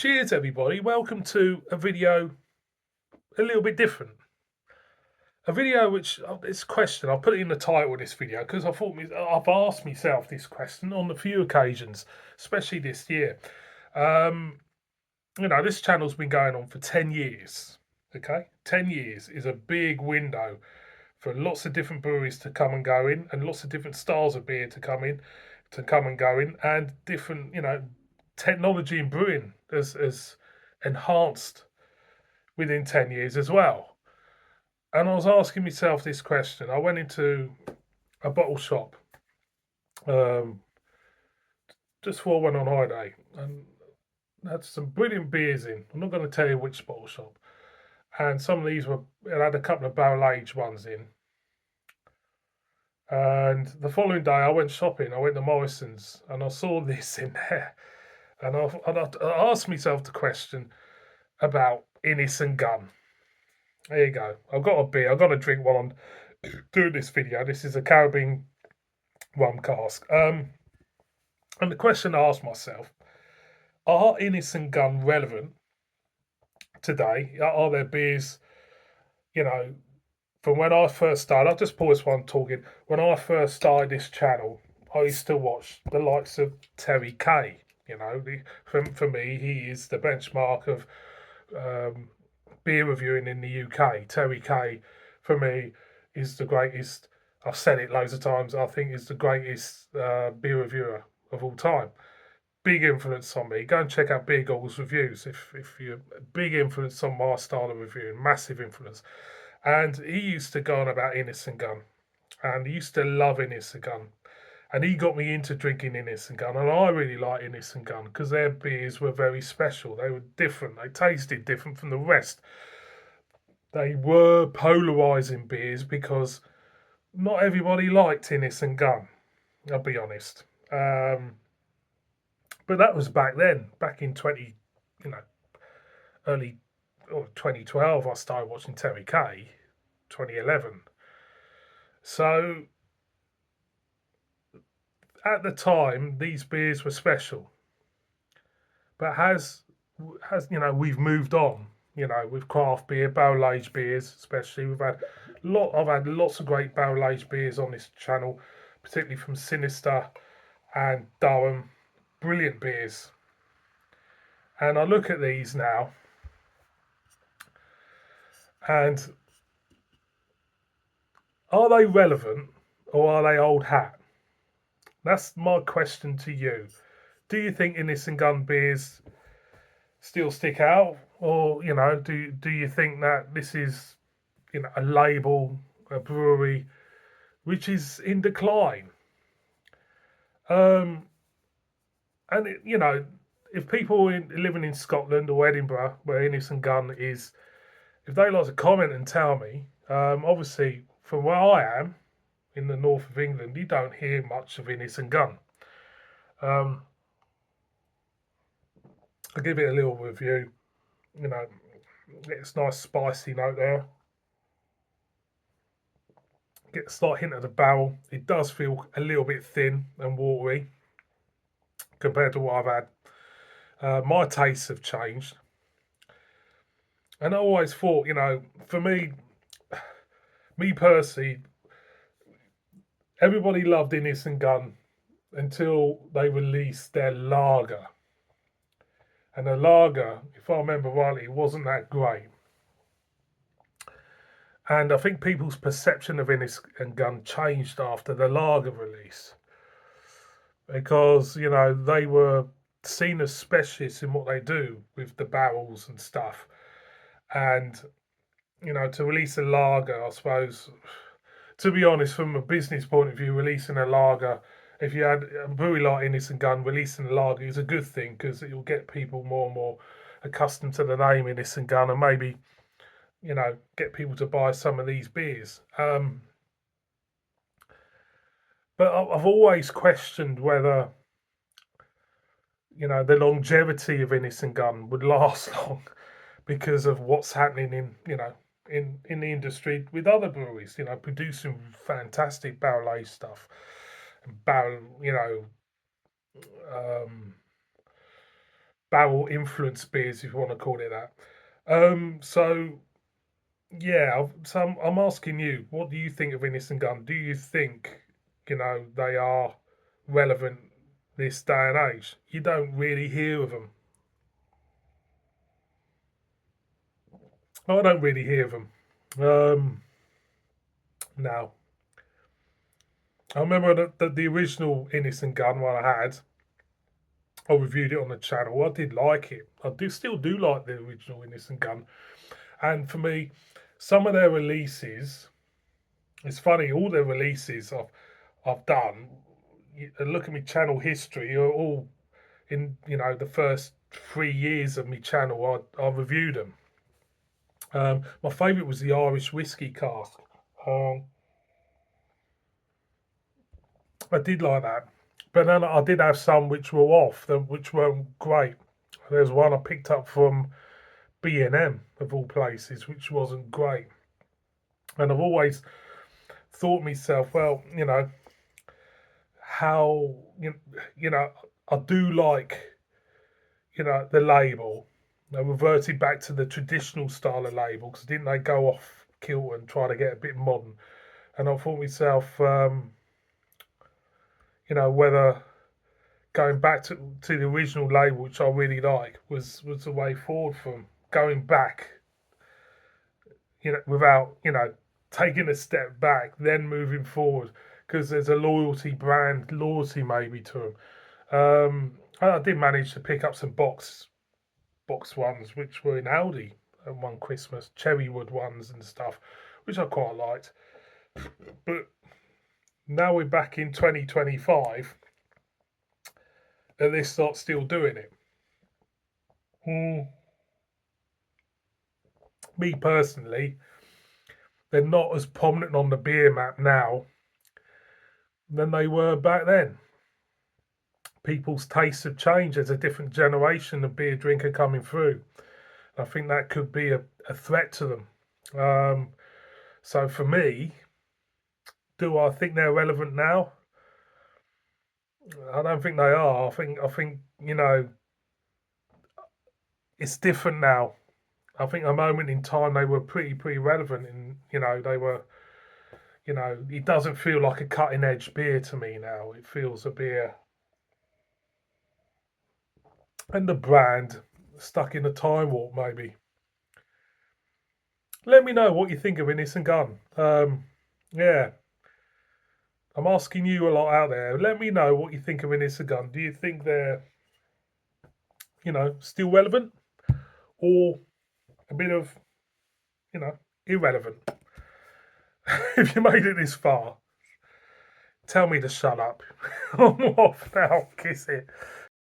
Cheers, everybody. Welcome to a video a little bit different. A video which, this question, I'll put it in the title of this video because I've asked myself this question on a few occasions, especially this year. This channel's been going on for 10 years. Okay? 10 years is a big window for lots of different breweries to come and go in, and lots of different styles of beer to come and go in, and different, technology in brewing has enhanced within 10 years as well. And I was asking myself this question. I went into a bottle shop um, just before I went on holiday and had some brilliant beers in. I'm not going to tell you which bottle shop. And some of these had a couple of barrel aged ones in. And the following day, I went shopping. I went to Morrison's and I saw this in there. And I asked myself the question about Innis and Gunn. There you go. I've got a beer. I've got a drink while I'm doing this video. This is a Caribbean rum cask. And the question I asked myself: are Innis and Gunn relevant today? Are there beers, from when I first started? I'll just pause while I'm talking. When I first started this channel, I used to watch the likes of Terry Kay. For me, he is the benchmark of beer reviewing in the UK. Terry Kay, for me, is the greatest. I've said it loads of times. I think is the greatest beer reviewer of all time. Big influence on me. Go and check out Beer Goggles reviews if you're a big influence on my style of reviewing. Massive influence. And he used to go on about Innis and Gunn, and he used to love Innis and Gunn. And he got me into drinking Innis and Gunn, and I really like Innis and Gunn because their beers were very special. They were different. They tasted different from the rest. They were polarizing beers because not everybody liked Innis and Gunn. I'll be honest. But that was back then, back in you know, early 2012. I started watching Terry Kay, 2011. So at the time, these beers were special. But we've moved on. With craft beer, barrel aged beers, especially I've had lots of great barrel aged beers on this channel, particularly from Sinister and Durham. Brilliant beers. And I look at these now, and are they relevant or are they old hat? That's my question to you. Do you think Innis and Gunn beers still stick out, or do you think that this is a label, a brewery which is in decline? Um, and if people living in Scotland or Edinburgh, where Innis and Gunn is, if they like to comment and tell me, obviously from where I am in the north of England, you don't hear much of Innis and Gunn. Um, I'll give it a little review. It's a nice spicy note there. Get a slight hint of the barrel. It does feel a little bit thin and watery compared to what I've had. My tastes have changed. And I always thought, for me personally, everybody loved Innis and Gunn until they released their lager. And the lager, if I remember rightly, wasn't that great. And I think people's perception of Innis and Gunn changed after the lager release. Because, they were seen as specialists in what they do with the barrels and stuff. And, to release a lager, I suppose, to be honest, from a business point of view, releasing a lager, if you had a brewery like Innis and Gunn, releasing a lager is a good thing because it will get people more and more accustomed to the name Innis and Gunn, and maybe, get people to buy some of these beers. But I've always questioned whether, the longevity of Innis and Gunn would last long because of what's happening in the industry with other breweries, producing fantastic barrel aged stuff, barrel, um, barrel influence beers, if you want to call it that. So yeah, I'm asking you, what do you think of Innis and Gunn? Do you think, they are relevant this day and age? You don't really hear of them. I don't really hear of them. Now, I remember the original Innis and Gunn one I had. I reviewed it on the channel. I did like it. I do still do like the original Innis and Gunn. And for me, some of their releases, it's funny, all their releases I've done, look at my channel history, are all in, the first 3 years of my channel, I reviewed them. My favourite was the Irish whiskey cask. Um, I did like that. But then I did have some which were off, which weren't great. There's one I picked up from B&M, of all places, which wasn't great. And I've always thought myself, well, how, you know, I do like, the label. They reverted back to the traditional style of label because didn't they go off kilter and try to get a bit modern? And I thought myself, whether going back to the original label, which I really like, was the way forward from going back, without, taking a step back, then moving forward, because there's a brand loyalty maybe to them. I did manage to pick up some box ones, which were in Aldi at one Christmas, cherrywood ones and stuff, which I quite liked. But now we're back in 2025, and this not still doing it. Mm, Me personally, they're not as prominent on the beer map now than they were back then. People's tastes have changed. There's a different generation of beer drinker coming through. I think that could be a threat to them. So for me, do I think they're relevant now? I don't think they are. I think it's different now. I think a moment in time they were pretty relevant, and they were. It doesn't feel like a cutting edge beer to me now. It feels a beer and the brand stuck in a time warp. Maybe. Let me know what you think of Innis and Gunn. Yeah, I'm asking you a lot out there. Let me know what you think of Innis and Gunn. Do you think they're still relevant, or a bit of irrelevant? If you made it this far, tell me to shut up. I'm off now. Kiss it.